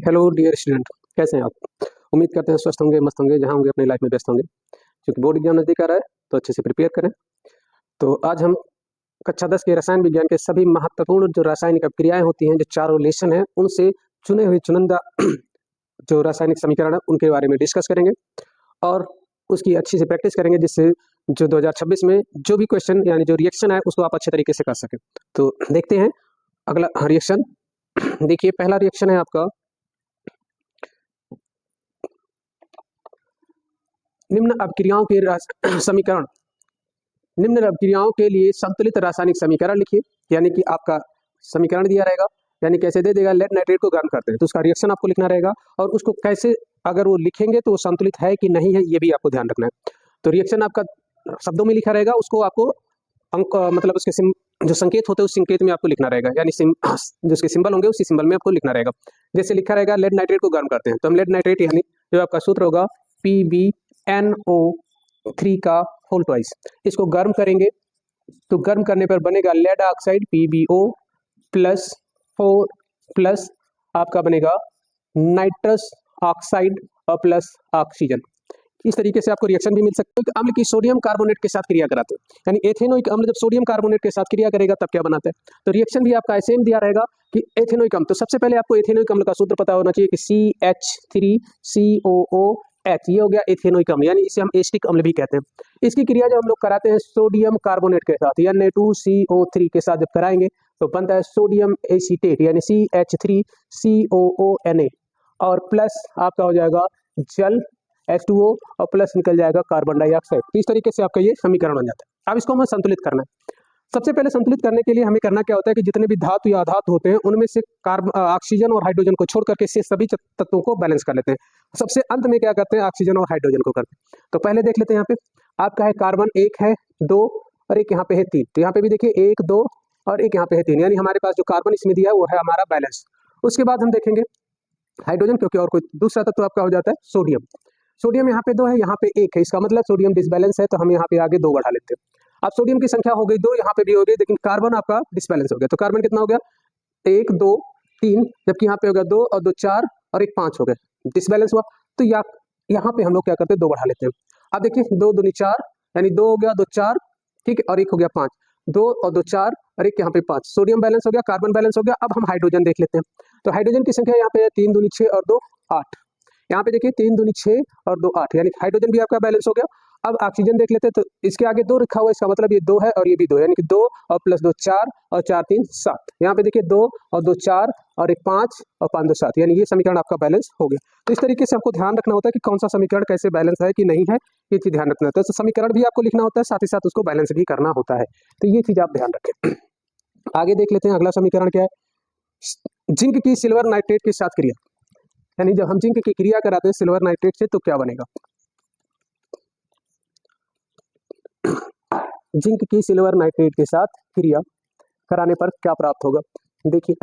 Hello dear student, कैसे हैं आप? उम्मीद करते हैं स्वस्थ होंगे, मस्त होंगे, जहां होंगे अपनी लाइफ में व्यस्त होंगे। क्योंकि बोर्ड एग्जाम नजदीक आ रहा है तो अच्छे से प्रिपेयर करें। तो आज हम कक्षा 10 के रसायन विज्ञान के सभी महत्वपूर्ण जो रासायनिक अभिक्रियाएं होती हैं, जो चारों रिलेशन है, उनसे चुने हुए चुनिंदा जो रासायनिक समीकरण है उनके बारे में डिस्कस करेंगे और उसकी अच्छी से प्रैक्टिस करेंगे, जिससे जो 2026 में जो भी क्वेश्चन यानी जो रिएक्शन है उसको आप अच्छे तरीके से कर सकें। तो देखते हैं अगला रिएक्शन। देखिए, पहला रिएक्शन है आपका निम्न अभिक्रियाओं के समीकरण। निम्न अभिक्रियाओं के लिए संतुलित रासायनिक समीकरण लिखिए। यानी कि आपका समीकरण दिया रहेगा, यानी कैसे दे देगा, लेड नाइट्रेट को गर्म करते हैं तो उसका रिएक्शन आपको लिखना रहेगा, और उसको कैसे अगर वो लिखेंगे तो वो संतुलित है कि नहीं है ये भी आपको ध्यान रखना है। तो रिएक्शन आपका शब्दों में लिखा रहेगा, उसको आपको अंक मतलब उसके जो संकेत होते हैं उस संकेत में आपको लिखना रहेगा, यानी जिसके सिंबल होंगे उसी सिंबल में आपको लिखना रहेगा। जैसे लिखा रहेगा लेड नाइट्रेट को गर्म करते हैं, तो हम लेड नाइट्रेट यानी जो आपका सूत्र होगा PbNO3 का होल ट्वाइस, इसको गर्म करेंगे तो गर्म करने पर बनेगा lead oxide PbO plus 4 plus आपका बनेगा नाइट्रस ऑक्साइड और प्लस ऑक्सीजन। इस तरीके से आपको रिएक्शन भी मिल सकता है। अम्ल की सोडियम कार्बोनेट के साथ क्रिया कराते हैं, यानी एथेनोइक अम्ल जब सोडियम कार्बोनेट के साथ क्रिया करेगा तब क्या बनाता है। तो रिएक्शन भी आपका ऐसे ही दिया रहेगा कि एथेनोइक अम्ल, तो सबसे पहले आपको एथेनोइक अम्ल का सूत्र पता होना चाहिए कि CH3COOH, ये हो गया एथेनोइक अम्ल, यानी इसे हम एस्टिक अम्ल भी कहते हैं। इसकी क्रिया जब हम लोग कराते हैं सोडियम कार्बोनेट के साथ Na2CO3 के साथ जब कराएंगे तो बनता है सोडियम एसीटेट, यानी CH3COONA, और प्लस आपका हो जाएगा जल H2O और प्लस निकल जाएगा कार्बन डाइऑक्साइड। तो इस तरीके से आपका ये समीकरण बन जाता है। अब इसको हमें संतुलित करना है। सबसे पहले संतुलित करने के लिए हमें करना क्या होता है कि जितने भी धातु या अधातु होते हैं उनमें से ऑक्सीजन और हाइड्रोजन को छोड़ करके से सभी तत्वों को बैलेंस कर लेते हैं। सबसे अंत में क्या करते हैं, ऑक्सीजन और हाइड्रोजन को करते हैं। तो पहले देख लेते हैं, यहाँ पे आपका है कार्बन 1 है, 2 और एक यहाँ पे है 3। तो यहाँ पे भी देखिए 1 2 और एक यहाँ पे है 3, यानी हमारे पास जो कार्बन इसमें दिया है वो है हमारा बैलेंस। उसके बाद हम देखेंगे हाइड्रोजन, क्योंकि और कोई दूसरा तत्व आपका हो जाता है सोडियम। सोडियम यहाँ पे 2 है, यहाँ पे 1 है, इसका मतलब सोडियम डिसबैलेंस है, तो हम यहाँ पे आगे 2 बढ़ा लेते हैं। अब सोडियम की संख्या हो गई 2, यहाँ पे भी हो गई, लेकिन कार्बन आपका डिसबैलेंस हो गया। तो कार्बन कितना हो गया, 1 2 3, जबकि यहाँ पे हो गया 2 और 2 4 और 1 5 हो गए, डिसबैलेंस हुआ। तो यहाँ पे हम लोग क्या करते हैं, 2 बढ़ा लेते हैं। अब देखिए 2 दूनी 4, यानी 2 हो गया 2 4, ठीक है, और 1 हो गया 5, 2 और 2 4 और 1 यहाँ पे 5, सोडियम बैलेंस हो गया, कार्बन बैलेंस हो गया। अब हम हाइड्रोजन देख लेते हैं। तो हाइड्रोजन की संख्या यहाँ पे है 3 दूनी 6 और 2 8, यहाँ पे देखिए 3 दूनी 6 और 2 8, यानी हाइड्रोजन भी आपका बैलेंस हो गया। अब ऑक्सीजन देख लेते हैं, तो इसके आगे 2 रखा हुआ है, इसका मतलब ये 2 है और ये भी 2 है, यानी कि 2 और प्लस 2 4 और 4 3 7। यहाँ पे देखिए 2 और 2 4 और 1 5 और 5 2 7, यानी ये समीकरण आपका बैलेंस हो गया। तो इस तरीके से आपको ध्यान रखना होता है कि कौन सा समीकरण कैसे बैलेंस है कि नहीं है, ये चीज ध्यान रखना होता है। तो समीकरण भी आपको लिखना होता है, साथ ही साथ उसको बैलेंस भी करना होता है। तो ये चीज आप ध्यान रखें। आगे देख लेते हैं अगला समीकरण क्या है। जिंक की सिल्वर नाइट्रेट के साथ क्रिया, यानी जब हम जिंक की क्रिया कराते हैं सिल्वर नाइट्रेट से तो क्या बनेगा। जिंक की सिल्वर नाइट्रेट के साथ क्रिया कराने पर क्या प्राप्त होगा। देखिए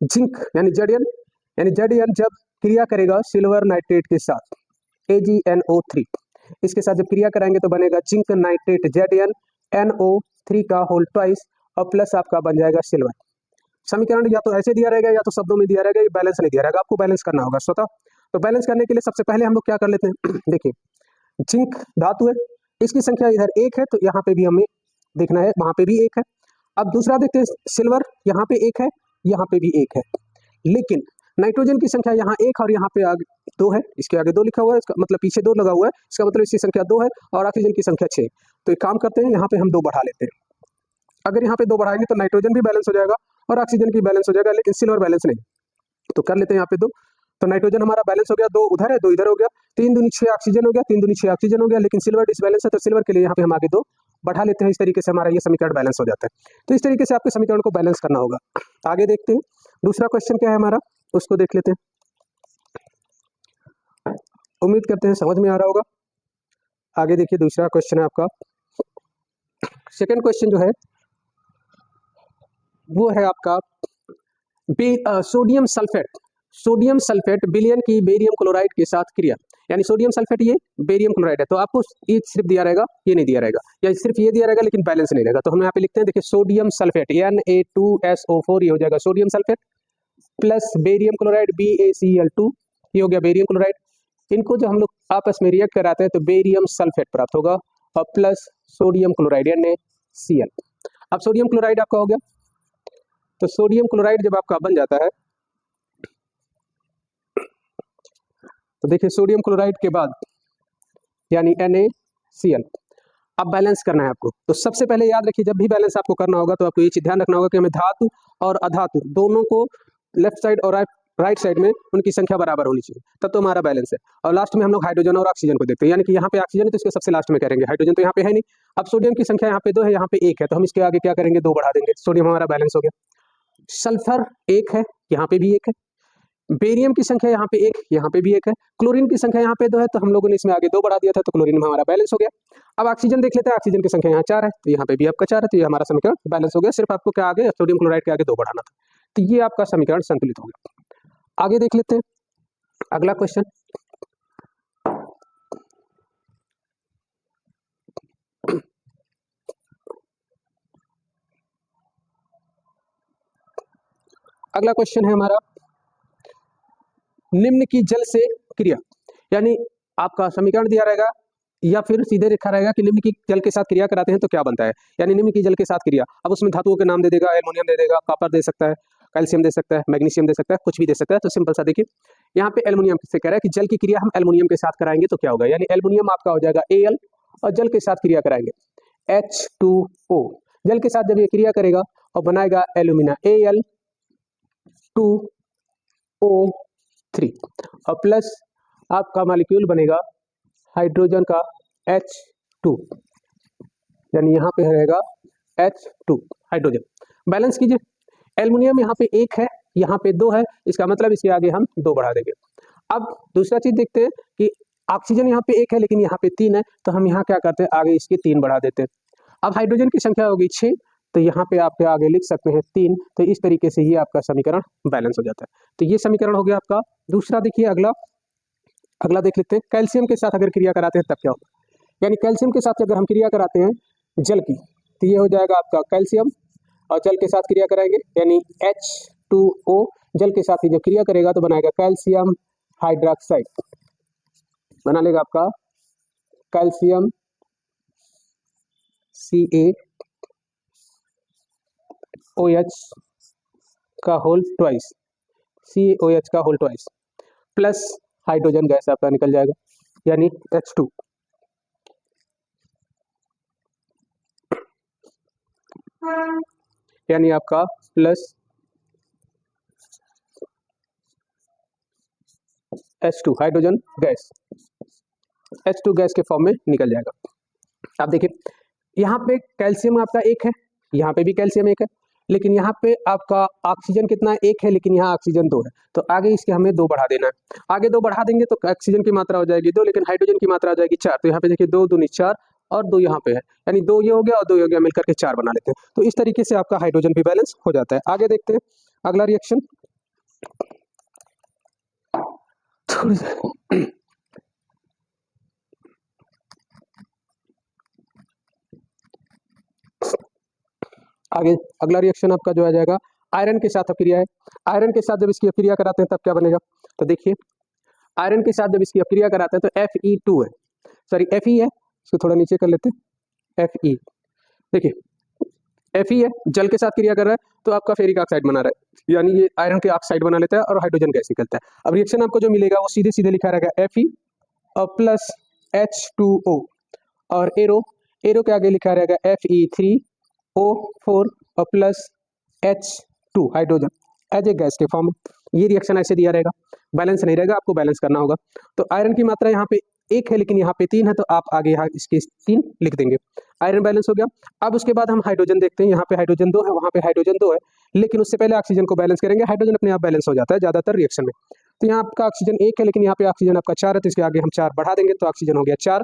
जिंक यानी Zn जब क्रिया करेगा सिल्वर नाइट्रेट के साथ AgNO3, इसके साथ जब क्रिया कराएंगे तो बनेगा जिंक नाइट्रेट ZnNO3 का होल ट्वाइस और प्लस आपका बन जाएगा सिल्वर। समीकरण या तो ऐसे दिया रहेगा या तो शब्दों में दिया रहेगा, ये बैलेंस नहीं दिया रहेगा, आपको बैलेंस करना होगा स्वतः। तो बैलेंस करने के लिए सबसे पहले हम लोग क्या कर लेते हैं, देखिए जिंक धातु है, इसकी संख्या इधर 1 है, तो यहाँ पे भी हमें देखना है, वहां पे भी 1 है। अब दूसरा देखते हैं सिल्वर, यहाँ पे 1 है, यहाँ पे भी 1 है, लेकिन नाइट्रोजन की संख्या यहाँ 1 और यहाँ पे आगे 2 है, इसके आगे 2 लिखा हुआ है, इसका मतलब पीछे 2 लगा हुआ है, इसका मतलब इसकी संख्या 2 है और ऑक्सीजन की संख्या 6। तो एक काम करते हैं, यहाँ पे हम 2 बढ़ा लेते हैं। अगर यहाँ पे 2 बढ़ाएंगे तो नाइट्रोजन भी बैलेंस हो जाएगा और ऑक्सीजन की बैलेंस हो जाएगा, लेकिन सिल्वर बैलेंस नहीं। तो कर लेते हैं यहाँ पे 2, तो नाइट्रोजन हमारा बैलेंस हो गया, 2 उधर है 2 इधर हो गया, 3 दूनी 6 ऑक्सीजन हो गया, 3 दूनी 6 ऑक्सीजन हो गया, लेकिन सिल्वर डिसबैलेंस है, तो सिल्वर के लिए यहाँ पे हम आगे 2 बढ़ा लेते हैं। इस तरीके से हमारा ये समीकरण बैलेंस हो जाता है। तो इस तरीके से आपके समीकरण को बैलेंस करना होगा। आगे देखते हैं दूसरा क्वेश्चन क्या है हमारा, उसको देख लेते हैं। उम्मीद करते हैं समझ में आ रहा होगा। आगे देखिए दूसरा क्वेश्चन है आपका, सेकेंड क्वेश्चन जो है वो है आपका सोडियम सल्फेट विलयन की बेरियम क्लोराइड के साथ क्रिया, यानी सोडियम सल्फेट ये बेरियम क्लोराइड है, तो आपको ये सिर्फ दिया रहेगा, ये नहीं दिया रहेगा, या सिर्फ ये दिया रहेगा लेकिन बैलेंस नहीं रहेगा। तो हम यहाँ पे लिखते हैं, देखिए सोडियम सल्फेट Na2SO4, ये हो जाएगा sodium sulphate plus barium chloride BaCl2, ये हो गया बेरियम क्लोराइड। इनको जो हम लोग आपस में रिएक्ट कराते हैं तो बेरियम सल्फेट प्राप्त होगा और प्लस सोडियम क्लोराइड NaCl। अब सोडियम क्लोराइड आपका हो गया, तो सोडियम क्लोराइड जब आपका बन जाता है तो देखिए सोडियम क्लोराइड के बाद यानी NaCl। अब बैलेंस करना है आपको, तो सबसे पहले याद रखिए जब भी बैलेंस आपको करना होगा तो आपको ये चीज ध्यान रखना होगा कि हमें धातु और अधातु दोनों को लेफ्ट साइड और राइट साइड में उनकी संख्या बराबर होनी चाहिए, तब तो हमारा बैलेंस है। और लास्ट में हम लोग हाइड्रोजन और ऑक्सीजन को देखते हैं, यानी कि यहाँ पे ऑक्सीजन है तो इसके सबसे लास्ट में करेंगे, हाइड्रोजन तो यहाँ पे है नहीं। अब सोडियम की संख्या यहाँ पे 2 है, यहाँ पे 1 है, तो हम इसके आगे क्या करेंगे, 2 बढ़ा देंगे, सोडियम हमारा बैलेंस हो गया। सल्फर 1 है, यहाँ पे भी 1 है। बेरियम की संख्या यहाँ पे 1, यहाँ पे भी 1 है। क्लोरीन की संख्या यहाँ पे 2 है, तो हम लोगों ने इसमें आगे 2 बढ़ा दिया था, तो क्लोरीन में हमारा बैलेंस हो गया। अब ऑक्सीजन देख लेते हैं, ऑक्सीजन की संख्या यहाँ 4 है, तो यहाँ पे भी आपका 4 है, तो ये हमारा समीकरण बैलेंस हो गया। सिर्फ आपको क्या आगे सोडियम क्लोराइड के आगे 2 बढ़ाना था, तो ये आपका समीकरण संतुलित हो गया। आगे देख लेते हैं अगला क्वेश्चन। अगला क्वेश्चन है हमारा निम्न की जल से क्रिया, यानी आपका समीकरण दिया रहेगा या फिर सीधे लिखा रहेगा कि निम्न की जल के साथ क्रिया कराते हैं तो क्या बनता है, यानी निम्न की जल के साथ क्रिया। अब उसमें धातुओं के नाम दे देगा, एल्युमिनियम दे देगा, कॉपर दे सकता है, कैल्शियम दे सकता है, मैग्नीशियम दे सकता है, कुछ भी दे सकता है। तो सिंपल सा देखिए यहाँ पे एल्युमिनियम से कह रहा है कि जल की क्रिया हम एल्युमिनियम के साथ कराएंगे तो क्या होगा, यानी एल्युमिनियम आपका हो जाएगा Al और जल के साथ क्रिया कराएंगे H2O। जल के साथ जब ये क्रिया करेगा और बनाएगा एल्यूमिना Al2O3 और प्लस आपका मॉलिक्यूल बनेगा हाइड्रोजन का H2, यानी यहाँ पे रहेगा H2 हाइड्रोजन। बैलेंस कीजिए, एल्युमिनियम यहाँ पे 1 है, यहाँ पे 2 है, इसका मतलब इसके आगे हम 2 बढ़ा देंगे। अब दूसरा चीज देखते हैं कि ऑक्सीजन यहाँ पे 1 है लेकिन यहाँ पे 3 है, तो हम यहाँ क्या करते हैं, आगे इसके 3 बढ़ा देते हैं। अब हाइड्रोजन की संख्या होगी 6, तो यहाँ पे आप आगे लिख सकते हैं 3, तो इस तरीके से ये आपका समीकरण बैलेंस हो जाता है। तो ये समीकरण हो गया आपका। दूसरा देखिए अगला देख लेते हैं, कैल्शियम के साथ अगर क्रिया कराते हैं तब क्या होगा, यानी कैल्शियम के साथ अगर हम क्रिया कराते हैं जल की, तो ये हो जाएगा आपका कैल्शियम और जल के साथ क्रिया कराएंगे यानी H2O, जल के साथ ही जब क्रिया करेगा तो बनाएगा कैल्शियम हाइड्रोक्साइड, बना लेगा आपका कैल्शियम CaOH का होल ट्वाइस, CaOH का whole twice plus hydrogen gas आपका निकल जाएगा यानी H2। यानी आपका प्लस H2 hydrogen gas, H2 gas के फॉर्म में निकल जाएगा। अब देखिए यहाँ पे कैल्शियम आपका 1 है, यहाँ पे भी कैल्शियम 1 है, लेकिन यहाँ पे आपका ऑक्सीजन कितना 1 है, लेकिन यहाँ ऑक्सीजन 2 है, तो आगे इसके हमें 2 बढ़ा देना है। आगे 2 बढ़ा देंगे तो ऑक्सीजन की मात्रा हो जाएगी 2, लेकिन हाइड्रोजन की मात्रा हो जाएगी 4, तो यहाँ पे देखिए 2 दूनी 4 और 2 यहाँ पे है, यानी 2 ये हो गया और 2 ये हो गया, मिलकर के 4 बना लेते हैं। तो इस तरीके से आपका हाइड्रोजन भी बैलेंस हो जाता है। आगे देखते हैं अगला रिएक्शन। आगे अगला रिएक्शन आपका जो आ जाएगा आयरन के साथ क्रिया है। आयरन के साथ जब इसकी क्रिया कराते हैं तब क्या बनेगा, तो देखिए आयरन के साथ जब इसकी क्रिया कराते हैं तो Fe2 है, सॉरी Fe है, इसको थोड़ा नीचे कर लेते हैं, Fe देखिए Fe है, जल के साथ क्रिया कर रहा है तो आपका फेरिक ऑक्साइड बना रहा है, यानी ये आयरन के ऑक्साइड बना लेता है और हाइड्रोजन गैस निकलता है। अब रिएक्शन आपको जो मिलेगा वो सीधे सीधे लिखा रहेगा Fe और प्लस H2O और एरो के आगे लिखा रहेगा Fe3O4 और plus H2 hydrogen as a gas के फॉर्म में। ये रिएक्शन ऐसे दिया रहेगा, बैलेंस नहीं रहेगा, आपको बैलेंस करना होगा। तो आयरन की मात्रा यहाँ पे 1 है लेकिन यहाँ पे 3 है, तो आप आगे यहाँ इसके 3 लिख देंगे, आयरन बैलेंस हो गया। अब उसके बाद हम हाइड्रोजन देखते हैं, यहाँ पे हाइड्रोजन 2 है, वहाँ पे हाइड्रोजन 2 है, लेकिन उससे पहले ऑक्सीजन को बैलेंस करेंगे। हाइड्रोजन अपने आप बैलेंस हो जाता है ज्यादातर रिएक्शन में। तो यहाँ आपका ऑक्सीजन 1 है लेकिन यहाँ पे ऑक्सीजन आपका 4 है, तो इसके आगे हम 4 बढ़ा देंगे, तो ऑक्सीजन हो गया 4,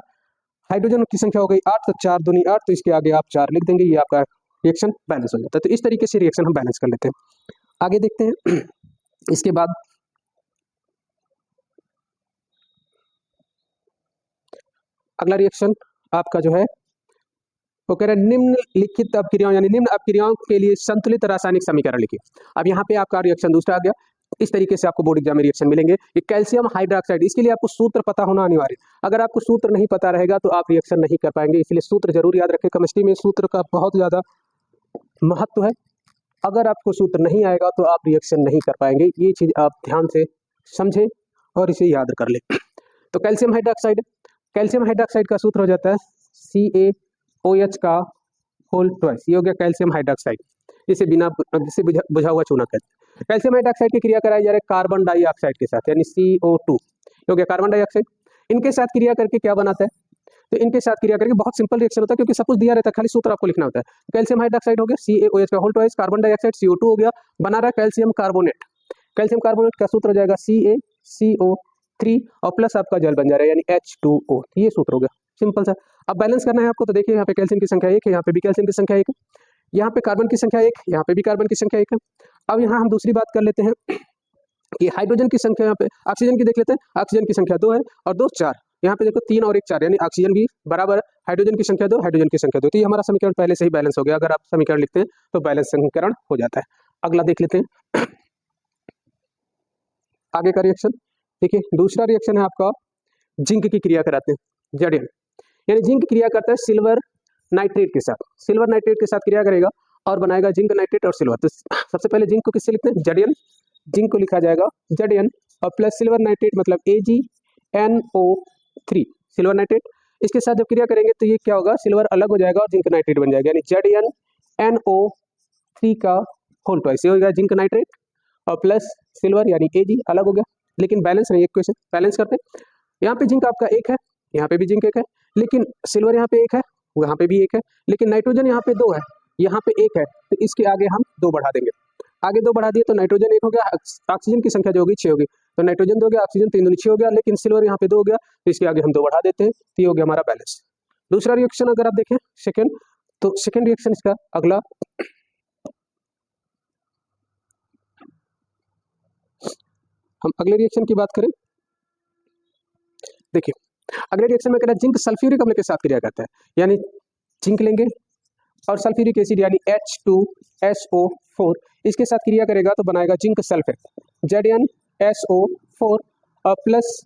हाइड्रोजन की संख्या हो गई 8, तो 4 दूनी 8, तो इसके आगे आप 4 लिख देंगे, ये आपका रिएक्शन बैलेंस हो जाता है। तो इस तरीके से रिएक्शन हम बैलेंस कर लेते हैं। आगे देखते हैं इसके बाद अगला रिएक्शन आपका जो है वो कह रहा है निम्नलिखित अपक्रियाओं यानी निम्न अपक्रियाओं के लिए संतुलित रासायनिक समीकरण लिखिए। अब यहाँ पे आपका रिएक्शन दूसरा आ गया, इस तरीके से आपको बोर्ड एग्जाम में रिएक्शन मिलेंगे। ये कैल्शियम हाइड्रोक्साइड, इसके लिए आपको सूत्र पता होना अनिवार्य है। अगर आपको सूत्र नहीं पता रहेगा तो आप रिएक्शन नहीं कर पाएंगे, इसलिए सूत्र जरूर याद रखें। केमिस्ट्री में सूत्र का बहुत ज़्यादा महत्व है। अगर आपको सूत्र नहीं आएगा तो आप रिएक्शन नहीं कर पाएंगे, ये चीज़ आप ध्यान से समझें और इसे याद कर लें। तो कैल्शियम हाइड्रोक्साइड का सूत्र हो जाता है CaOH का होल ट्वाइस, ये हो गया कैल्शियम हाइड्रोक्साइड, जिसे बुझा हुआ चूना कहते हैं। कैल्शियम हाइड्रोक्साइड की क्रिया कराई जा रही है कार्बन डाइऑक्साइड के साथ, यानी CO2, हो गया कार्बन डाइऑक्साइड। इनके साथ क्रिया करके क्या बनाता है, तो इनके साथ क्रिया करके बहुत सिंपल रिएक्शन होता है, क्योंकि सब कुछ दिया रहता है, खाली सूत्र आपको लिखना होता है। कैल्शियम हाइड्रोक्साइड हो गया CaOH का whole twice, carbon dioxide CO2 हो गया, बना रहा है कैल्शियम कार्बोनेट। कैल्शियम कार्बोनेट का सूत्र हो जाएगा CaCO3 और प्लस आपका जल बन जा रहा है, यानी H2O, ये सूत्र हो गया, सिंपल सा। अब बैलेंस करना है आपको, तो देखिए यहाँ पे कैल्शियम की संख्या 1 है, यहाँ पे भी कैल्शियम की संख्या 1 है, यहाँ पे कार्बन की संख्या 1, यहाँ पे भी कार्बन की संख्या 1 है। अब यहाँ हम दूसरी बात कर लेते हैं कि हाइड्रोजन की संख्या, यहाँ पे ऑक्सीजन की देख लेते हैं। ऑक्सीजन की संख्या 2 है और 2 4, यहाँ पे देखो 3 और 1 4, यानी ऑक्सीजन भी बराबर है, हाइड्रोजन की संख्या 2, हाइड्रोजन की संख्या 2, तो ये हमारा समीकरण पहले से ही बैलेंस हो गया। अगर आप समीकरण लिखते हैं तो बैलेंस समीकरण हो जाता है। अगला देख लेते हैं आगे का रिएक्शन। देखिए दूसरा रिएक्शन है आपका जिंक की क्रिया कराते हैं, Zn, यानी जिंक क्रिया करता है सिल्वर नाइट्रेट के साथ। सिल्वर नाइट्रेट के साथ क्रिया करेगा और बनाएगा जिंक नाइट्रेट और सिल्वर। तो सबसे पहले जिंक को किससे लिखते हैं, Zn, जिंक को लिखा जाएगा Zn और प्लस सिल्वर नाइट्रेट मतलब AgNO3, सिल्वर नाइट्रेट। इसके साथ जब क्रिया करेंगे तो ये क्या होगा, सिल्वर अलग हो जाएगा और जिंक नाइट्रेट बन जाएगा, यानी ZnNO3 का होल ट्वाइस, ये हो गया जिंक नाइट्रेट और प्लस सिल्वर यानी Ag अलग हो गया, लेकिन बैलेंस नहीं। एक क्वेश्चन बैलेंस करते हैं, यहाँ पे जिंक आपका 1 है, यहाँ पे भी जिंक 1 है, लेकिन सिल्वर यहाँ पे 1 है, यहाँ पे भी 1 है, लेकिन नाइट्रोजन यहाँ पे 2 है, यहाँ पे 1 है, तो इसके आगे हम 2 बढ़ा देंगे। आगे 2 बढ़ा दिए तो नाइट्रोजन 1 हो गया, ऑक्सीजन की संख्या जो होगी 6 होगी, तो नाइट्रोजन 2 हो गया, ऑक्सीजन 3 दूनी 6 हो गया, लेकिन सिल्वर यहाँ पे 2 हो गया, तो इसके आगे हम 2 बढ़ा देते हैं, तो ये हो गया हमारा बैलेंस। दूसरा रिएक्शन अगर आप देखें सेकेंड, तो सेकेंड रिएक्शन इसका अगला, हम अगले रिएक्शन की बात करें। देखिए अगले रिएक्शन में कह रहा है जिंक सल्फ्यूरिक अम्ल के साथ क्रिया करता है, यानी जिंक लेंगे और सल्फ्यूरिक एसिड यानी H2SO4, इसके साथ क्रिया करेगा तो बनाएगा जिंक सल्फेट, ZnSO4 और प्लस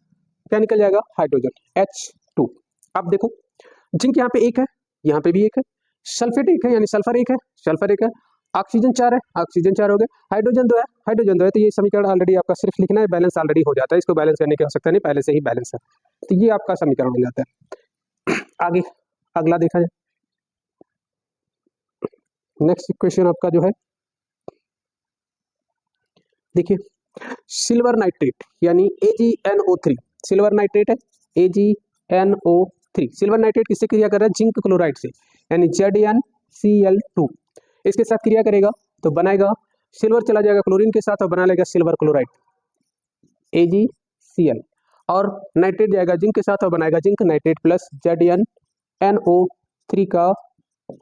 क्या निकल जाएगा, हाइड्रोजन H2। अब देखो जिंक यहाँ पे 1 है, यहाँ पे भी 1 है, सल्फेट 1 है यानी सल्फर 1 है, सल्फर 1 है, ऑक्सीजन 4 है, ऑक्सीजन 4 हो गए, हाइड्रोजन 2 है, हाइड्रोजन 2 है, तो ये समीकरण ऑलरेडी आपका सिर्फ लिखना है, बैलेंस ऑलरेडी हो जाता है, इसको बैलेंस करने की आवश्यकता नहीं, पहले से ही बैलेंस है, तो ये आपका समीकरण हो जाता है। आगे अगला देखा जाए, नेक्स्ट इक्वेशन आपका जो है, देखिए सिल्वर नाइट्रेट यानी AgNO3, सिल्वर नाइट्रेट है AgNO3, सिल्वर नाइट्रेट किससे क्रिया कर रहा है, जिंक क्लोराइड से, यानी ZnCl2, इसके साथ क्रिया करेगा तो बनाएगा, सिल्वर चला जाएगा क्लोरीन के साथ और बना लेगा सिल्वर क्लोराइड AgCl, और नाइट्रेट जाएगा जिंक के साथ और बनाएगा जिंक नाइट्रेट प्लस ZnNO3 का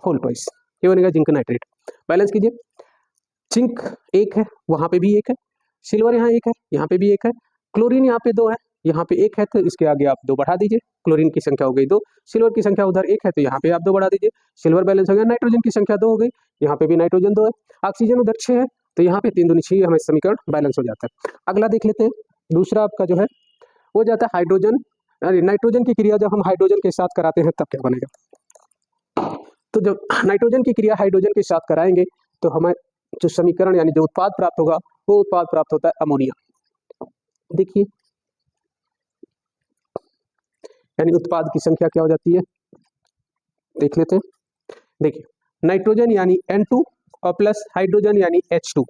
होल ट्वाइस, ये बनेगा जिंक नाइट्रेट। बैलेंस कीजिए, जिंक 1 है, वहां पे भी 1 है, सिल्वर यहाँ 1 है, यहाँ पे भी 1 है, क्लोरीन यहाँ पे 2 है, यहाँ पे 1 है, तो इसके आगे आप 2 बढ़ा दीजिए, क्लोरीन की संख्या हो गई 2, सिल्वर की संख्या उधर 1 है, तो यहाँ पे आप 2 बढ़ा दीजिए, सिल्वर बैलेंस हो गया, नाइट्रोजन की संख्या 2 हो गई, यहाँ पे भी नाइट्रोजन 2 है, ऑक्सीजन उधर 6 है, तो यहाँ पे 3 दूनी 6, हमें समीकरण बैलेंस हो जाता है। अगला देख लेते हैं, दूसरा आपका जो है वो जाता है हाइड्रोजन, नाइट्रोजन की क्रिया जब हम हाइड्रोजन के साथ कराते हैं तब क्या बनेगा, तो जब नाइट्रोजन की क्रिया हाइड्रोजन के साथ कराएंगे तो हमें जो समीकरण यानी जो उत्पाद प्राप्त होगा वो उत्पाद प्राप्त होता है अमोनिया। देखिए यानी उत्पाद की संख्या क्या हो जाती है, देख लेते हैं। देखिए नाइट्रोजन यानी N2 और प्लस हाइड्रोजन यानी H2,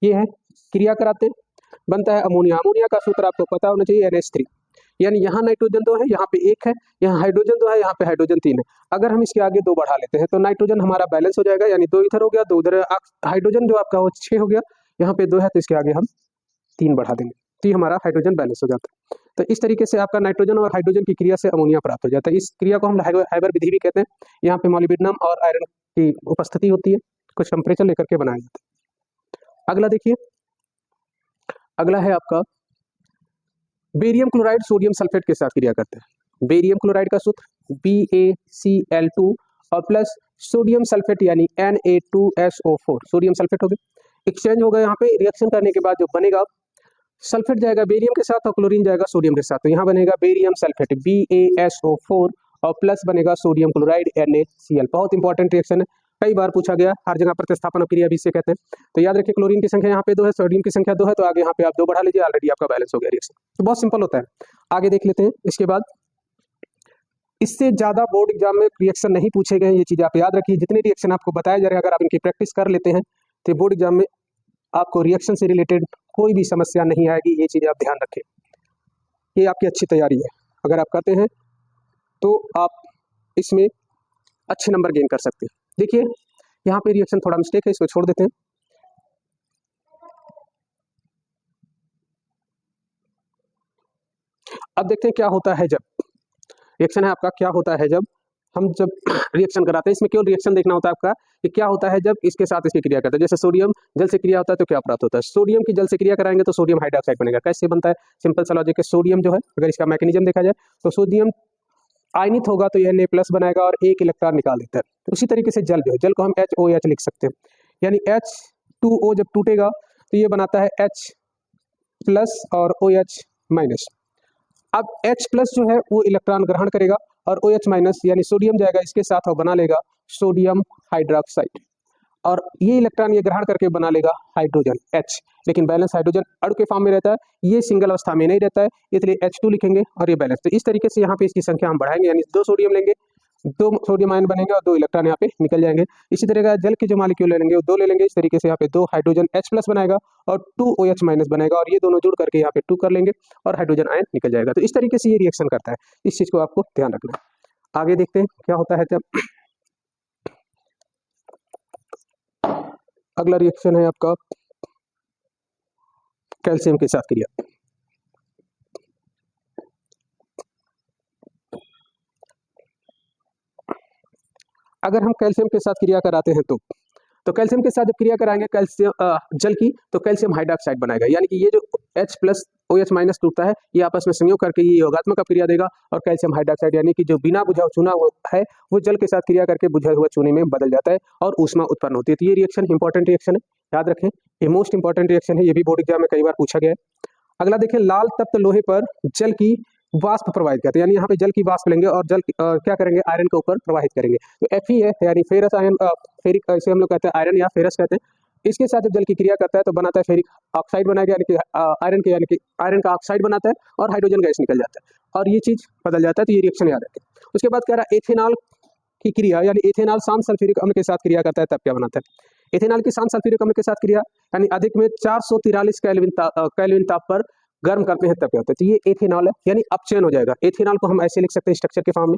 ये है क्रिया कराते हैं, बनता है अमोनिया। अमोनिया का सूत्र आपको पता होना चाहिए NH3, यानी यहाँ नाइट्रोजन 2 है, यहाँ पे 1 है, यहाँ हाइड्रोजन 2 है, यहाँ पे हाइड्रोजन 3 है, अगर हम इसके आगे 2 बढ़ा लेते हैं तो नाइट्रोजन हमारा बैलेंस हो जाएगा, यानी 2 इधर हो गया, 2 उधर, हाइड्रोजन जो आपका वो 6 हो गया, यहाँ पे 2 है तो इसके आगे हम 3 बढ़ा देंगे, तो ये हमारा हाइड्रोजन बैलेंस हो जाता है। तो इस तरीके से आपका नाइट्रोजन और हाइड्रोजन की क्रिया से अमोनिया प्राप्त हो जाता है। इस क्रिया को हम हाइबर विधि भी कहते हैं, यहाँ पे मॉलिब्डेनम और आयरन की उपस्थिति होती है, कुछ टेम्परेचर लेकर के बनाया जाता है। अगला देखिए, अगला है आपका बेरियम क्लोराइड सोडियम सल्फेट के साथ क्रिया करते हैं। बेरियम क्लोराइड का सूत्र BaCl2 और प्लस सोडियम सल्फेट यानी Na2SO4, सोडियम सल्फेट हो गया, एक्सचेंज होगा, यहाँ पे रिएक्शन करने के बाद जो बनेगा सल्फेट जाएगा बेरियम के साथ और क्लोरीन जाएगा सोडियम के साथ, तो यहाँ बनेगा बेरियम सल्फेट BaSO4 और प्लस बनेगा सोडियम क्लोराइड NaCl। बहुत इंपॉर्टेंट रिएक्शन है, कई बार पूछा गया, हर जगह प्रतिस्थापन क्रिया भी इसे कहते हैं। तो याद रखिए क्लोरीन की संख्या यहाँ पे 2 है, सोडियम की संख्या 2 है, तो आगे यहाँ पे आप 2 बढ़ा लीजिए, ऑलरेडी आपका बैलेंस हो गया रिएक्शन। तो बहुत सिंपल होता है। आगे देख लेते हैं। इसके बाद इससे ज़्यादा बोर्ड एग्जाम में रिएक्शन नहीं पूछे गए, ये चीज़ आप याद रखिए। जितने रिएक्शन आपको बताया जा रहा है, अगर आप इनकी प्रैक्टिस कर लेते हैं तो बोर्ड एग्जाम में आपको रिएक्शन से रिलेटेड कोई भी समस्या नहीं आएगी, ये चीज़ आप ध्यान रखें। ये आपकी अच्छी तैयारी है, अगर आप करते हैं तो आप इसमें अच्छे नंबर गेन कर सकते हैं। देखिए यहाँ पे रिएक्शन थोड़ा मिस्टेक है, इसको छोड़ देते हैं। अब देखते हैं क्या होता है जब रिएक्शन है आपका, क्या होता है जब हम जब रिएक्शन कराते हैं। इसमें केवल रिएक्शन देखना होता है आपका कि क्या होता है जब इसके साथ इसकी क्रिया करते हैं। जैसे सोडियम जल से क्रिया होता है तो क्या प्राप्त होता है, सोडियम की जल से क्रिया कराएंगे तो सोडियम हाइड्रोक्साइड बनेगा। कैसे बनता है, सिंपल सा लॉजिक है। सोडियम जो है अगर इसका मैकेनिज्म देखा जाए तो सोडियम आयनित होगा तो यह Na+ बनाएगा और एक इलेक्ट्रॉन निकाल देता है। उसी तरीके से जल जो है, जल को हम HOH लिख सकते हैं, यानी H2O जब टूटेगा तो ये बनाता है H+ और OH-। अब H+ जो है वो इलेक्ट्रॉन ग्रहण करेगा और OH- यानी सोडियम जाएगा इसके साथ और बना लेगा सोडियम हाइड्रोक्साइड, और ये इलेक्ट्रॉन ये ग्रहण करके बना लेगा हाइड्रोजन H। लेकिन बैलेंस हाइड्रोजन अणु के फॉर्म में रहता है, ये सिंगल अवस्था में नहीं रहता है, इसलिए H2 लिखेंगे और ये बैलेंस। तो इस तरीके से यहाँ पे इसकी संख्या हम बढ़ाएंगे, यानी 2 सोडियम लेंगे, 2 सोडियम आयन बनेंगे और 2 इलेक्ट्रॉन यहाँ पे निकल जाएंगे। इसी तरह का जल के जो मॉलिक्यूल ले लेंगे वो 2 ले लेंगे, इस तरीके से यहाँ पे 2 हाइड्रोजन H+ बनाएगा और 2 OH- बनेगा, और ये दोनों जुड़ करके यहाँ पे 2 कर लेंगे और हाइड्रोजन आयन निकल जाएगा। तो इस तरीके से ये रिएक्शन करता है, इस चीज़ को आपको ध्यान रखना है। आगे देखते हैं क्या होता है जब अगला रिएक्शन है आपका कैल्शियम के साथ क्रिया। अगर हम कैल्शियम के साथ क्रिया कराते हैं तो कैल्शियम के साथ जब क्रिया कराएंगे कैल्शियम जल की, तो कैल्शियम हाइड्रोक्साइड बनाएगा, यानी कि ये जो H+ OH- टूटता है, ये आपस में संयोग करके ये योगात्मक क्रिया देगा और कैल्शियम हाइड्रोक्साइड यानी कि जो बिना बुझा चूना है वो जल के साथ क्रिया करके बुझा हुआ चूने में बदल जाता है और ऊष्मा उत्पन्न होती है। तो ये रिएक्शन इंपॉर्टेंट रिएक्शन है, याद रखें, ये मोस्ट इंपॉर्टेंट रिएक्शन है, ये भी बोर्ड एग्जाम में कई बार पूछा गया है। अगला देखें, लाल तप्त लोहे पर जल की वाष्प प्रवाहित करते हैं, यानी यहाँ पे जल की वाष्प लेंगे और जल क्या करेंगे, आयरन के ऊपर प्रवाहित करेंगे। तो Fe है, यानी फेरस आयन, फेरिक इसे हम लोग कहते हैं आयरन या फेरस कहते हैं। इसके साथ जब जल की क्रिया करता है तो बनाता है फेरिक ऑक्साइड बनाएगा, यानी कि आयरन के, यानी कि आयरन का ऑक्साइड बनाता है और हाइड्रोजन गैस निकल जाता है और ये चीज़ बदल जाता है। तो ये रिएक्शन याद रखें। उसके बाद कह रहा है एथेनॉल की क्रिया, यानी एथेनॉल शांत सल्फ्यूरिक अम्ल के साथ क्रिया करता है तब क्या बनाता है। एथेनॉल की शांत सल्फ्यूरिक अम्ल के साथ क्रिया यानी अधिक में 443 केल्विन ताप पर गर्म करते हैं तब क्या होता है। तो ये एथेनॉल है, यानी अपचयन हो जाएगा। एथेनॉल को हम ऐसे लिख सकते हैं स्ट्रक्चर के फॉर्म में,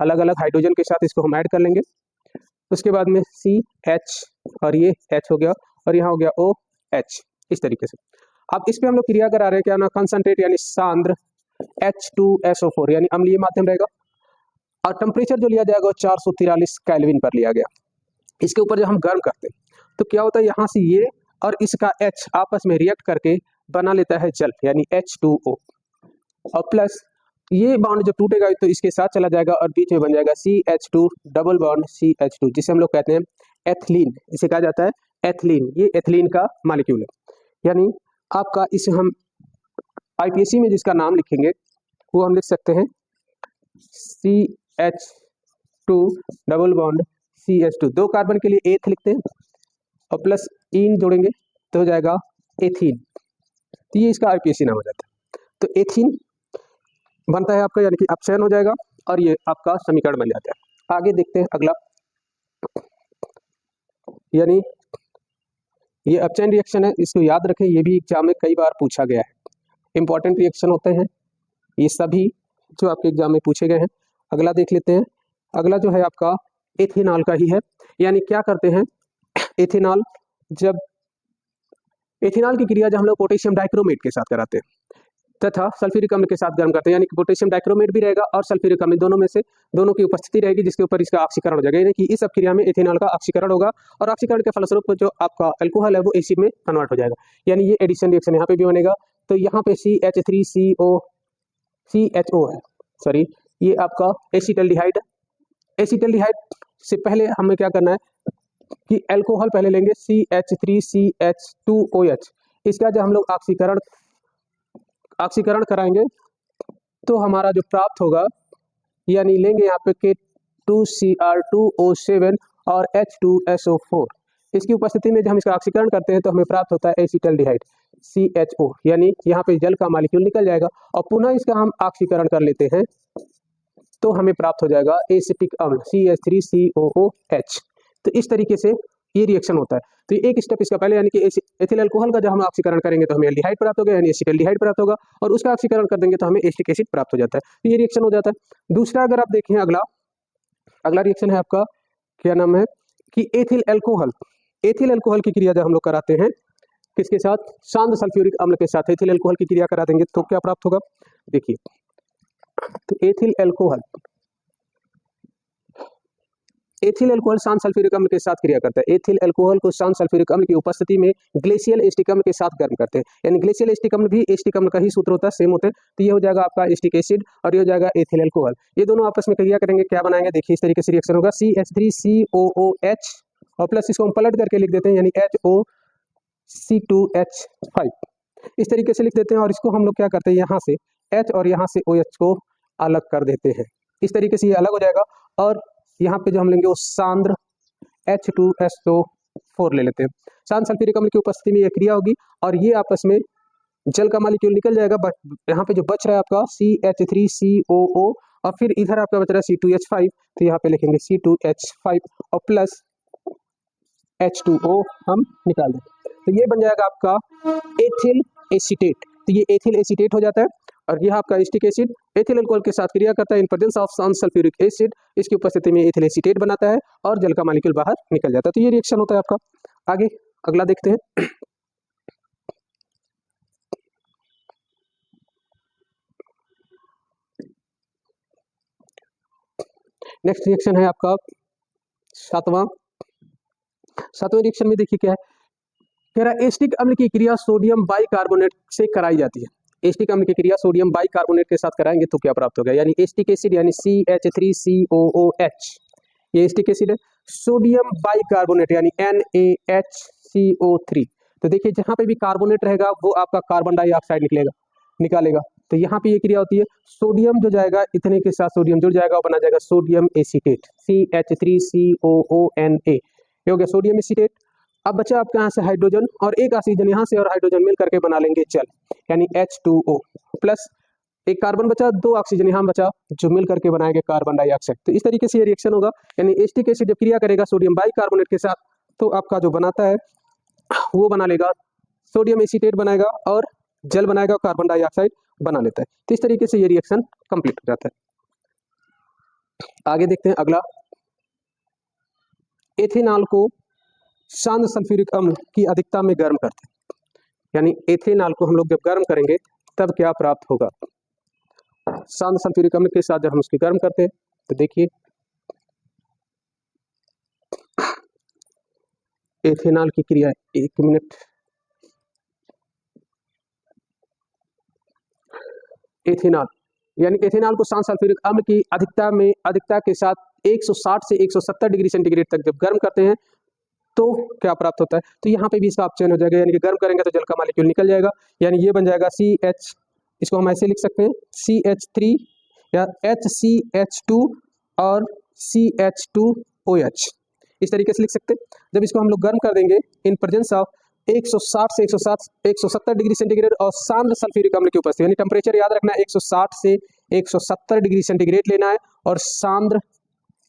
अलग अलग हाइड्रोजन के साथ इसको हम ऐड कर लेंगे। उसके बाद में CH और ये H हो गया और यहाँ हो गया OH, इस तरीके से। अब इस पे हम लोग क्रिया करा रहे हैं, क्या ना, कंसंट्रेट यानी सांद्र H2SO4 यानी अम्लीय माध्यम रहेगा और टेम्परेचर जो लिया जाएगा वो 443 केल्विन पर लिया गया। इसके ऊपर जब हम गर्म करते हैं तो क्या होता है, यहाँ से ये और इसका H आपस में रिएक्ट करके बना लेता है जल, यानी H2O, और प्लस ये बॉन्ड जब टूटेगा तो इसके साथ चला जाएगा और बीच में बन जाएगा CH2 डबल बॉन्ड CH2, जिसे हम लोग कहते हैं एथिलीन। इसे कहा जाता है एथिलीन, ये एथिलीन का मॉलिक्यूल है। यानी आपका इसे हम IPSC में जिसका नाम लिखेंगे वो हम लिख सकते हैं CH2 double bond CH2, 2 carbon के लिए एथ लिखते हैं और प्लस इन जोड़ेंगे तो हो जाएगा एथीन। तो ये इसका IPSC नाम हो जाता है। तो एथीन बनता है आपका, यानी कि अपचयन हो जाएगा और ये आपका समीकरण बन जाता है। आगे देखते हैं अगला, यानी ये अपचयन रिएक्शन है, इसको याद रखें, ये भी एग्जाम में कई बार पूछा गया है। इंपॉर्टेंट रिएक्शन होते हैं ये सभी जो आपके एग्जाम में पूछे गए हैं। अगला देख लेते हैं। अगला जो है आपका एथेनॉल का ही है, यानी क्या करते हैं एथेनॉल, जब एथेनॉल की क्रिया जब हम लोग पोटेशियम डाइक्रोमेट के साथ कराते हैं तथा सल्फ्यूरिक अम्ल के साथ गर्म करते हैं, यानी कि पोटेशियम डाइक्रोमेट भी रहेगा और सल्फ्यूरिक अम्ल दोनों में से दोनों की उपस्थिति रहेगी, जिसके ऊपर इसका ऑक्सीकरण हो जाएगा, यानी कि इस क्रिया में एथेनॉल का ऑक्सीकरण होगा और ऑक्सीकरण के फलस्वरूप जो आपका अल्कोहल है वो एसिड में कन्वर्ट हो जाएगा, यानी ये एडिशन रिएक्शन यहाँ पे भी बनेगा। तो यहाँ पे CH3CO है, सॉरी, ये आपका एसिटल्डिहाइड। एसिटल्डिहाइड से पहले हमें क्या करना है कि अल्कोहल पहले लेंगे CH3CH2OH, इसका जब हम लोग ऑक्सीकरण कराएंगे तो हमारा जो प्राप्त होगा, यानी लेंगे यहाँ पे K2Cr2O7 और H2SO4, इसकी उपस्थिति में जब हम इसका ऑक्सीकरण करते हैं तो हमें प्राप्त होता है एसिटल्डिहाइड CHO, यानी यहाँ पे जल का मॉलिक्यूल निकल जाएगा और पुनः इसका हम ऑक्सीकरण कर लेते हैं तो हमें प्राप्त हो जाएगा एसिटिक अम्ल CH3COOH। तो इस तरीके से ये रिएक्शन होता है। तो एक स्टेप इसका पहले, यानी कि एथिल अल्कोहल का जब हम ऑक्सीकरण करेंगे तो हमें एल्डिहाइड प्राप्त होगा, यानी एसिटल्डिहाइड प्राप्त होगा, और उसका ऑक्सीकरण कर देंगे तो हमें एसिटिक एसिड प्राप्त हो जाता है। तो ये रिएक्शन हो जाता है। दूसरा अगर आप देखें, अगला रिएक्शन है आपका, क्या नाम है कि एथिल अल्कोहल की क्रिया जब हम लोग कराते हैं किसके साथ, शांत सल्फ्यूरिक अम्ल के साथ एथिल अल्कोहल की क्रिया करा देंगे तो क्या प्राप्त होगा, देखिए। तो एथिल अल्कोहल शांत सल्फ्यूरिक अम्ल के साथ क्रिया करता है। एथिल अल्कोहल को शांत सल्फ्यूरिक अम्ल की उपस्थिति में ग्लेशियल एसिटिक अम्ल के साथ गर्म करते हैं, यानी ग्लेशियल एसिटिक अम्ल भी एसिटिक अम्ल का ही सूत्र होता है, सेम होते हैं। तो ये हो जाएगा आपका एसिटिक एसिड और ये हो जाएगा एथिल अल्कोहल। ये दोनों आपस में क्रिया करेंगे, क्या बनाएंगे, देखिए इस तरीके से रिएक्शन होगा CH3COOH और प्लस इसको हम पलट करके लिख देते हैं, यानी HOC2H5 इस तरीके से लिख देते हैं। और इसको हम लोग क्या करते हैं, यहाँ से H और यहाँ से OH को अलग कर देते हैं। इस तरीके से ये अलग हो जाएगा और यहाँ पे जो हम लेंगे वो सांद्र H2SO4 ले लेते हैं। शांत सल्फ्यूरिक अम्ल की उपस्थिति में ये क्रिया होगी और ये आपस में जल का मॉलिक्यूल निकल जाएगा। यहाँ पे जो बच रहा है आपका CH3COO और फिर इधर आपका बच रहा है C2H5, तो यहाँ पे लिखेंगे C2H5 और प्लस H2O हम निकाल देंगे, तो ये बन जाएगा आपका एथिल एसीटेट। तो ये एथिल एसीटेट हो जाता है और यह आपका एसिटिक एसिड एथिल अल्कोहल के साथ क्रिया करता है इन प्रेजेंस ऑफ शांत सल्फ्यूरिक एसिड, इसकी उपस्थिति में एथिल एसीटेट बनाता है और जल का मॉलिक्यूल बाहर निकल जाता है। तो ये रिएक्शन होता है आपका। आगे अगला देखते हैं। नेक्स्ट रिएक्शन है आपका सातवां रिएक्शन में देखिए क्या है, कह रहा है एसिटिक अम्ल की क्रिया सोडियम बाइकार्बोनेट से कराई जाती है। एसिटिक अम्ल की क्रिया सोडियम बाइकार्बोनेट के साथ कराएंगे तो क्या प्राप्त होगा, यानी एसिटिक एसिड यानी CH3COOH, ये एसिटिक एसिड है। सोडियम बाइकार्बोनेट यानी NaHCO3, तो देखिए जहां पे भी कार्बोनेट रहेगा वो आपका कार्बन डाइऑक्साइड निकालेगा। तो यहाँ पे ये क्रिया होती है, सोडियम जो जाएगा इतने के साथ सोडियम जुड़ जाएगा और बना जाएगा सोडियम एसीटेट CH3COONA, ये हो गया सोडियम एसीटेट। अब बचा आपके यहाँ से हाइड्रोजन और एक ऑक्सीजन यहाँ से और हाइड्रोजन मिल करके बना लेंगे जल, यानी H2O प्लस एक कार्बन बचा, दो ऑक्सीजन यहाँ बचा जो मिल करके बनाएंगे कार्बन डाइऑक्साइड। तो इस तरीके से ये रिएक्शन होगा, यानी एसिटिक एसिड जब क्रिया करेगा सोडियम बाइकार्बोनेट के साथ तो आपका जो बनाता है वो बना लेगा सोडियम एसीटेट बनाएगा और जल बनाएगा, कार्बन डाइऑक्साइड बना लेता है। तो इस तरीके से ये रिएक्शन कंप्लीट हो जाता है। आगे देखते हैं अगला, एथेनॉल को शांत सल्फ्यूरिक अम्ल की अधिकता में गर्म करते हैं, यानी एथेनॉल को हम लोग जब गर्म करेंगे तब क्या प्राप्त होगा, शांत सल्फ्यूरिक अम्ल के साथ जब हम उसकी गर्म करते हैं तो देखिए एथेनॉल की क्रिया, एक मिनट, एथेनॉल यानी एथेनॉल को शांत सल्फ्यूरिक अम्ल की अधिकता के साथ 160 से 170 डिग्री सेंटीग्रेड तक जब गर्म करते हैं तो क्या प्राप्त होता है। तो यहाँ पे भी इसका ऑप्शन हो जाएगा, यानी कि गर्म करेंगे तो जल का मॉलिक्यूल निकल जाएगा, यानी ये बन जाएगा CH, इसको हम ऐसे लिख सकते हैं CH3 या HCH2 और CH2OH, इस तरीके से लिख सकते हैं। जब इसको हम लोग गर्म कर देंगे इन प्रेजेंस ऑफ 160 से 170 डिग्री सेंटीग्रेड और शांत सल्फ्यूरिक अम्ल की उपस्थिति, यानी टेम्परेचर याद रखना है 160 से 170 डिग्री सेंटीग्रेड लेना है और सांद्र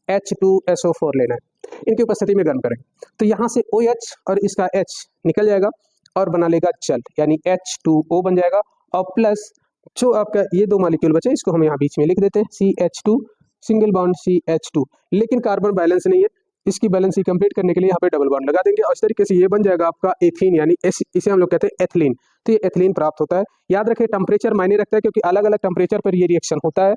H2SO4 लेना है, इनकी उपस्थिति में गर्म करेंगे तो यहाँ से OH और इसका H निकल जाएगा और बना लेगा जल, यानी H2O बन जाएगा और प्लस जो आपका ये दो मॉलिक्यूल बचे इसको हम यहाँ बीच में लिख देते हैं CH2 सिंगल बॉन्ड CH2, लेकिन कार्बन बैलेंस नहीं है, इसकी बैलेंस कंप्लीट करने के लिए यहाँ पे डबल बॉन्ड लगा देंगे और इस तरीके से ये बन जाएगा आपका एथीन, यानी इसे हम लोग कहते हैं एथिलीन। तो ये एथिलीन प्राप्त होता है। याद रखें टेम्परेचर मायने रखता है, क्योंकि अलग अलग टेम्परेचर पर ये रिएक्शन होता है,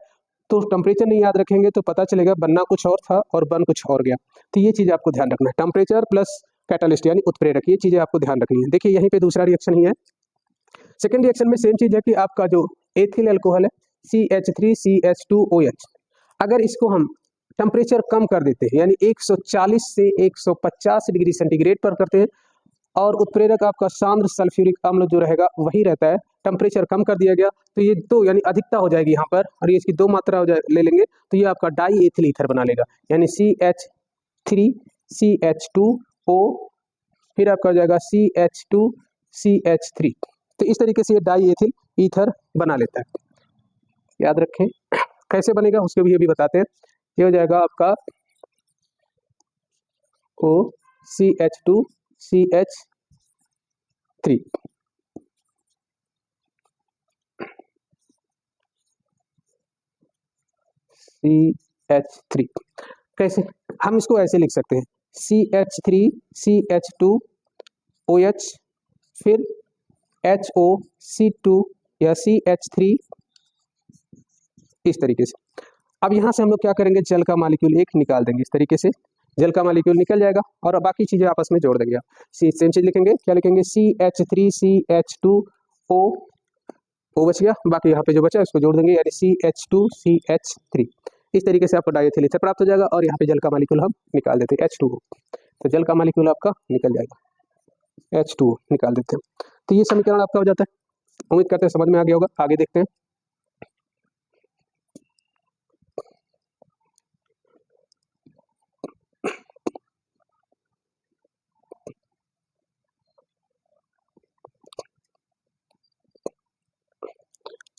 तो टेम्परेचर नहीं याद रखेंगे तो पता चलेगा बनना कुछ और था और बन कुछ और गया। तो ये चीज़ आपको ध्यान रखना है, टेम्परेचर प्लस कैटालिस्ट यानी उत्प्रेरक, ये चीज़ें आपको ध्यान रखनी है। देखिए यहीं पे दूसरा रिएक्शन ही है, सेकेंड रिएक्शन में सेम चीज़ है कि आपका जो एथिल अल्कोहल है CH3CH2OH, अगर इसको हम टेम्परेचर कम कर देते हैं, यानी 140 से 150 डिग्री सेंटीग्रेड पर करते हैं और उत्प्रेरक आपका सांद्र सल्फ्यूरिक अम्ल जो रहेगा वही रहता है। टेम्परेचर कम कर दिया गया तो ये दो यानी अधिकता हो जाएगी यहाँ पर, और ये इसकी दो मात्रा हो जाए ले लेंगे तो ये आपका डाई एथिल ईथर बना लेगा, यानी CH3CH2O, फिर आपका हो जाएगा CH2CH3। तो इस तरीके से ये डाई एथिल ईथर बना लेता है। याद रखें कैसे बनेगा उसके भी अभी बताते हैं। ये हो जाएगा आपका CH2CH3। CH3 कैसे हम इसको ऐसे लिख सकते हैं, CH3CH2OH फिर HOC2 या CH3, इस तरीके से। अब यहाँ से हम लोग क्या करेंगे, जल का मॉलिक्यूल एक निकाल देंगे। इस तरीके से जल का मॉलिक्यूल निकल जाएगा और बाकी चीजें आपस में जोड़ देंगे। आप सेम चीज लिखेंगे, क्या लिखेंगे, CH3CH2O, O बच गया, बाकी यहाँ पे जो बचा उसको जोड़ देंगे, यानी CH2CH3। इस तरीके से आपको डाइएथिल ईथर प्राप्त हो जाएगा और यहाँ पे जल का मॉलिक्यूल हम निकाल देते हैं H2O। तो जल का मॉलिक्यूल आपका निकल जाएगा, H2O निकाल देते हैं। तो ये समीकरण आपका हो जाता है। उम्मीद करते हैं समझ में आ गया होगा। आगे देखते हैं।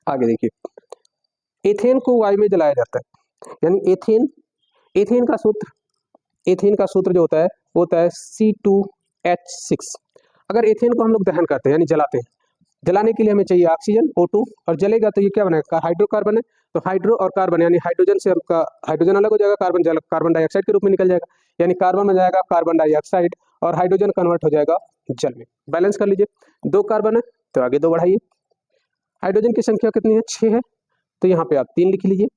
आगे देखिए, एथेन को वायु में जलाया जाता है, यानी एथेन का सूत्र जो होता है वो होता है C2H6। अगर एथेन को हम लोग दहन करते हैं यानी जलाते हैं, जलाने के लिए हमें चाहिए ऑक्सीजन O2, और जलेगा तो ये क्या बनेगा, हाइड्रोकार्बन है। तो हाइड्रो और कार्बन यानी हाइड्रोजन से आपका हाइड्रोजन अलग हो जाएगा, कार्बन डाइऑक्साइड के रूप में निकल जाएगा, यानी कार्बन में जाएगा कार्बन डाइऑक्साइड और हाइड्रोजन कन्वर्ट हो जाएगा जल में। बैलेंस कर लीजिए, 2 कार्बन है तो आगे 2 बढ़ाइए। हाइड्रोजन की संख्या कितनी है, 6 है, तो यहाँ पे आप 3 लिख लीजिए।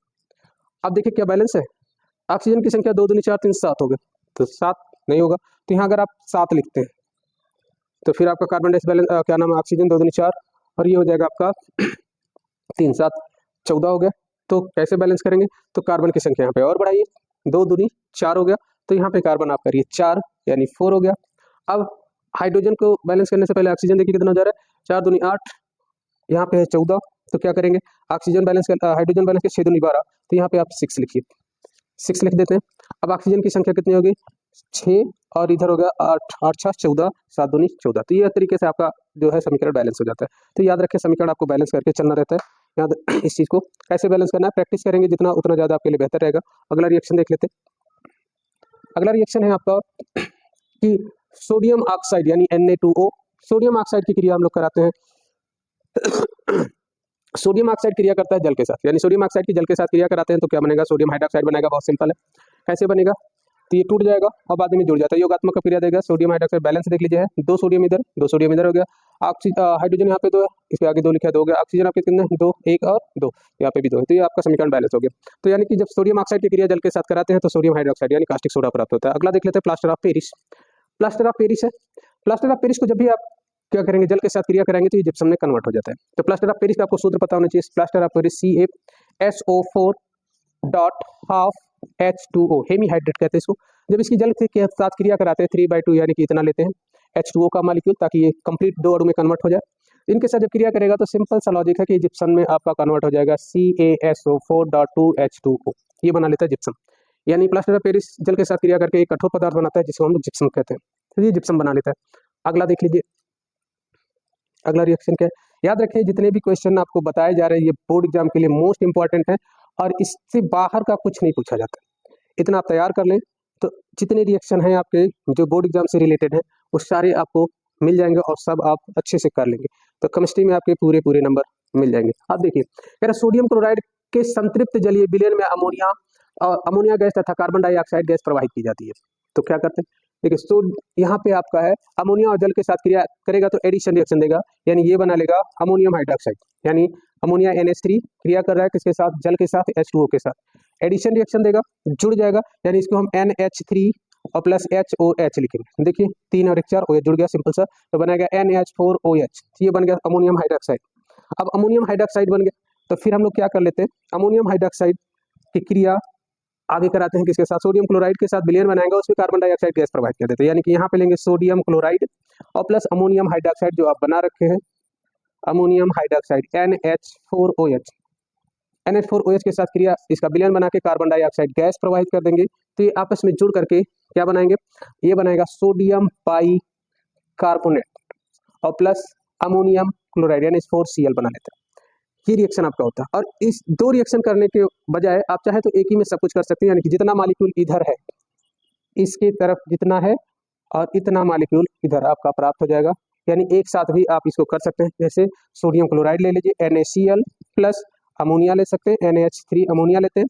अब देखिए क्या बैलेंस है, ऑक्सीजन की संख्या 2 दूनी 4 3 7 हो गए, तो 7 नहीं होगा, तो यहाँ अगर आप 7 लिखते हैं तो फिर आपका कार्बन डाइऑक्साइड बैलेंस क्या नाम है, ऑक्सीजन 2 दूनी 4 और ये हो जाएगा आपका 3 7 14 हो गया। तो कैसे बैलेंस करेंगे, तो कार्बन की संख्या यहाँ पे और बढ़ाइए, 2 दूनी 4 हो गया, तो यहाँ पे कार्बन आप करिए 4 यानी 4 हो गया। अब हाइड्रोजन को बैलेंस करने से पहले ऑक्सीजन देखिए कितना हो जा रहा है, 4 दूनी 8, यहाँ पे है 14, तो क्या करेंगे, ऑक्सीजन बैलेंस कर हाइड्रोजन बैलेंस के 6 दूनी 12, तो यहाँ पे आप 6 लिखिए, 6 लिख देते हैं। अब ऑक्सीजन की संख्या कितनी होगी, 6 और इधर हो गया 8, 8 6 14, 7 दूनी 14। तो ये तरीके से आपका जो है समीकरण बैलेंस हो जाता है। तो याद रखें समीकरण आपको बैलेंस करके चलना रहता है। याद इस चीज़ को कैसे बैलेंस करना है, प्रैक्टिस करेंगे जितना उतना ज़्यादा आपके लिए बेहतर रहेगा। अगला रिएक्शन देख लेते हैं। अगला रिएक्शन है आपका कि सोडियम ऑक्साइड यानी Na2O, सोडियम ऑक्साइड की क्रिया हम लोग कराते हैं। सोडियम ऑक्साइड क्रिया करता है जल के साथ, यानी सोडियम ऑक्साइड की जल के साथ क्रिया कराते हैं तो क्या बनेगा, सोडियम हाइड्रोक्साइड बनेगा। बहुत सिंपल है, कैसे बनेगा, तो ये टूट जाएगा और बाद में जुड़ जाता है, योगात्मक क्रिया देगा। सोडियम हाइड्रोक्साइड बैलेंस देख लीजिए है, 2 सोडियम इधर 2 सोडियम इधर हो गया, हाइड्रोजन यहाँ पे 2 है, इसके आगे 2 लिखा है, 2 हो गया। ऑक्सीजन आपके कितने, 2, 1 और 2, यहाँ पे भी 2 है, तो ये आपका समीकरण बैलेंस हो गया। तो यानी कि जब सोडियम ऑक्साइड की क्रिया जल के साथ कराते हैं तो सोडियम हाइड्रोक्साइड यानी कास्टिक सोडा प्राप्त होता है। अगला देख लेते हैं plaster of Paris. Plaster of Paris है, प्लास्टर ऑफ पेरिस को जब भी आप क्या करेंगे, जल के साथ क्रिया कराएंगे तो ये जिप्सम में कन्वर्ट हो जाता है। तो प्लास्टर ऑफ पेरिस का आपको सूत्र पता होना चाहिए, plaster of Paris CaSO4.12H2O, hemihydrate कहते हैं इसको। जब इसकी जल के साथ क्रिया कराते हैं 3/2 यानी कि इतना लेते हैं H2O का मॉलिक्यूल, ताकि ये कंप्लीट 2 अणु में कन्वर्ट हो जाए। इनके साथ जब क्रिया करेगा तो सिंपल सा लॉजिक है कि जिप्सम में आपका कन्वर्ट हो जाएगा CaSO4.2H2O, ये बना लेता है जिप्सम। यानी प्लास्टर ऑफ पेरिस जल के साथ क्रिया करके एक कठोर पदार्थ बनाता है जिसको हम लोग जिप्सम कहते हैं, तो ये जिप्सम बना लेता है। अगला देख लीजिए, अगला रिएक्शन क्या है, याद रखिए जितने भी क्वेश्चन आपको बताए जा रहे हैं ये बोर्ड एग्जाम के लिए मोस्ट इंपॉर्टेंट है और इससे बाहर का कुछ नहीं पूछा जाता, इतना आप तैयार कर लें तो जितने रिएक्शन हैं आपके जो बोर्ड एग्जाम से रिलेटेड हैं वो सारे आपको मिल जाएंगे और सब आप अच्छे से कर लेंगे। तो केमिस्ट्री में आपके पूरे पूरे नंबर मिल जाएंगे। अब देखिए कह रहा सोडियम क्लोराइड के संतृप्त जलीय विलयन में अमोनिया गैस तथा कार्बन डाइऑक्साइड गैस प्रवाहित की जाती है। तो क्या करते हैं, देखिए तो यहाँ पे आपका है अमोनिया और जल के साथ क्रिया करेगा तो एडिशन रिएक्शन देगा, यानी ये बना लेगा अमोनियम हाइड्रोक्साइड, यानी अमोनिया NH3 क्रिया कर रहा है किसके साथ, जल के साथ, H2O के साथ, एडिशन रिएक्शन देगा, जुड़ जाएगा, यानी इसको हम NH3 और प्लस HOH लिखेंगे। देखिए 3 और 1 4 OH जुड़ गया सिंपल सा, तो बनेगा NH4OH, ये बन गया अमोनियम हाइड्रोक्साइड। अब अमोनियम हाइड्रोक्साइड बन गया तो फिर हम लोग क्या कर लेते हैं, अमोनियम हाइड्रोक्साइड की क्रिया आगे कराते हैं किसके साथ, सोडियम क्लोराइड के साथ विलयन बनाएंगे, उसमें कार्बन डाइऑक्साइड गैस प्रोवाइड कर देते हैं। यानी कि यहाँ पे लेंगे सोडियम क्लोराइड और प्लस अमोनियम हाइड्रोक्साइड जो आप बना रखे हैं, अमोनियम हाइड्रोक्साइड NH4OH, NH4OH के साथ क्रिया इसका विलयन बना के कार्बन डाइऑक्साइड गैस प्रोवाइड कर देंगे। तो ये आपस में जुड़ करके क्या बनाएंगे, ये बनाएगा सोडियम बाई कार्बोनेट और प्लस अमोनियम क्लोराइड NH4Cl बना लेते हैं। ये रिएक्शन आपका होता है। और इस दो रिएक्शन करने के बजाय आप चाहे तो एक ही में सब कुछ कर सकते हैं, यानी कि जितना मॉलिक्यूल इधर है इसके तरफ जितना है और इतना मॉलिक्यूल इधर आपका प्राप्त हो जाएगा। यानी एक साथ भी आप इसको कर सकते हैं। जैसे सोडियम क्लोराइड ले लीजिए NaCl प्लस अमोनिया ले सकते हैं, NaH3 अमोनिया लेते हैं।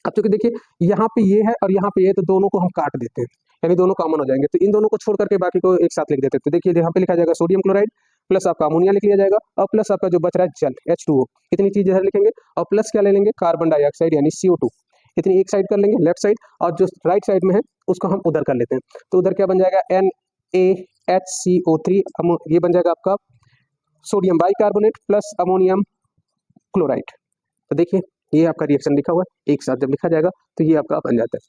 अब चूंकि देखिए यहाँ पे ये है और यहाँ पे ये है, तो दोनों को हम काट देते हैं, यानी दोनों कॉमन हो जाएंगे। तो इन दोनों को छोड़ करके बाकी को एक साथ लिख देते हैं। तो देखिए यहाँ पे लिखा जाएगा सोडियम क्लोराइड प्लस आपका अमोनिया लिख लिया जाएगा और प्लस आपका जो बच रहा है जल H2O, इतनी चीज इधर लिखेंगे और प्लस क्या ले लेंगे, कार्बन डाइऑक्साइड यानी CO2, इतनी एक साइड कर लेंगे लेफ्ट साइड, और जो राइट साइड में है उसको हम उधर कर लेते हैं। तो उधर क्या बन जाएगा NaHCO3, ये बन जाएगा आपका sodium bicarbonate plus ammonium chloride. तो देखिए ये आपका रिएक्शन लिखा हुआ है, एक साथ जब लिखा जाएगा तो ये आपका बन जाता है।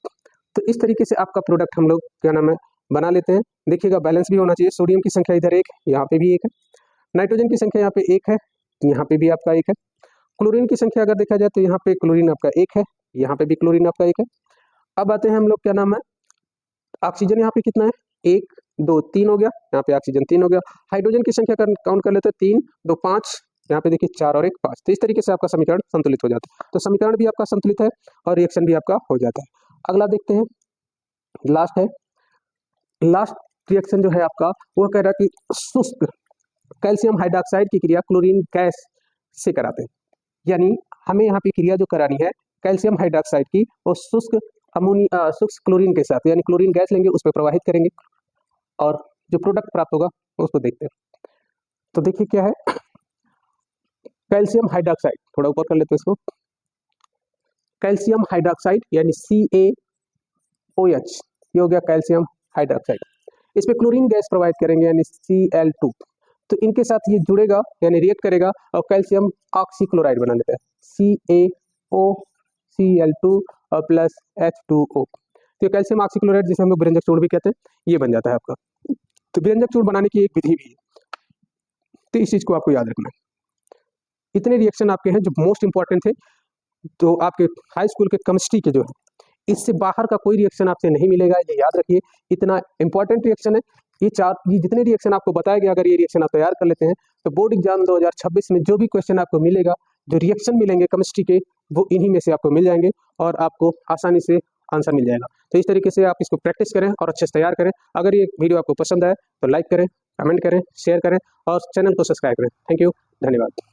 तो इस तरीके से आपका प्रोडक्ट हम लोग क्या नाम है बना लेते हैं। देखिएगा बैलेंस भी होना चाहिए, सोडियम की संख्या इधर एक, यहाँ पे भी एक है, नाइट्रोजन की संख्या यहाँ पे एक है, यहाँ पे भी आपका एक है, क्लोरीन की संख्या अगर देखा जाए तो यहाँ पे क्लोरीन आपका एक है, यहाँ पे भी क्लोरीन आपका एक है। अब आते हैं हम लोग क्या नाम है, ऑक्सीजन यहाँ पे कितना है, 1 2 3 हो गया, यहाँ पे ऑक्सीजन 3 हो गया। हाइड्रोजन की संख्या काउंट कर लेते हैं, 3 2 5, यहाँ पे देखिए 4 और 1 5। तो इस तरीके से आपका समीकरण संतुलित हो जाता है। तो समीकरण भी आपका संतुलित है और रिएक्शन भी आपका हो जाता है। अगला देखते हैं, लास्ट है, लास्ट रिएक्शन जो है आपका वो कह रहा है कि शुष्क कैल्शियम हाइड्रोक्साइड की क्रिया क्लोरीन गैस से कराते हैं। यानी हमें यहाँ पे क्रिया जो करानी है कैल्शियम हाइड्रोक्साइड की, वो शुष्क शुष्क क्लोरीन के साथ, यानी क्लोरीन गैस लेंगे उस पर प्रवाहित करेंगे और जो प्रोडक्ट प्राप्त होगा उसको देखते हैं। तो देखिए क्या है, कैल्शियम हाइड्रोक्साइड, थोड़ा ऊपर कर लेते हैं इसको, कैल्शियम हाइड्रोक्साइड यानी CaOH, ये हो गया कैल्शियम हाइड्रोक्साइड। इस पे क्लोरीन गैस प्रोवाइड करेंगे यानी Cl2, तो इनके साथ ये जुड़ेगा यानी रिएक्ट करेगा और कैल्शियम ऑक्सीक्लोराइड बना लेता है, CaOCl2 और प्लस H2O। तो कैल्शियम ऑक्सीक्लोराइड जिसे हम लोग विरंजक चूर्ण भी कहते हैं, ये बन जाता है आपका। तो विरंजक चूर्ण बनाने की एक विधि भी है, तो इस चीज को आपको याद रखना है। इतने रिएक्शन आपके हैं जो मोस्ट इंपॉर्टेंट थे, तो आपके हाई स्कूल के केमिस्ट्री के जो है, इससे बाहर का कोई रिएक्शन आपसे नहीं मिलेगा, ये याद रखिए। इतना इंपॉर्टेंट रिएक्शन है ये जितने रिएक्शन आपको बताया गया, अगर ये रिएक्शन आप तैयार कर लेते हैं तो बोर्ड एग्जाम 2026 में जो भी क्वेश्चन आपको मिलेगा, जो रिएक्शन मिलेंगे केमिस्ट्री के, वो इन्हीं में से आपको मिल जाएंगे और आपको आसानी से आंसर मिल जाएगा। तो इस तरीके से आप इसको प्रैक्टिस करें और अच्छे से तैयार करें। अगर ये वीडियो आपको पसंद आए तो लाइक करें, कमेंट करें, शेयर करें और चैनल को सब्सक्राइब करें। थैंक यू, धन्यवाद।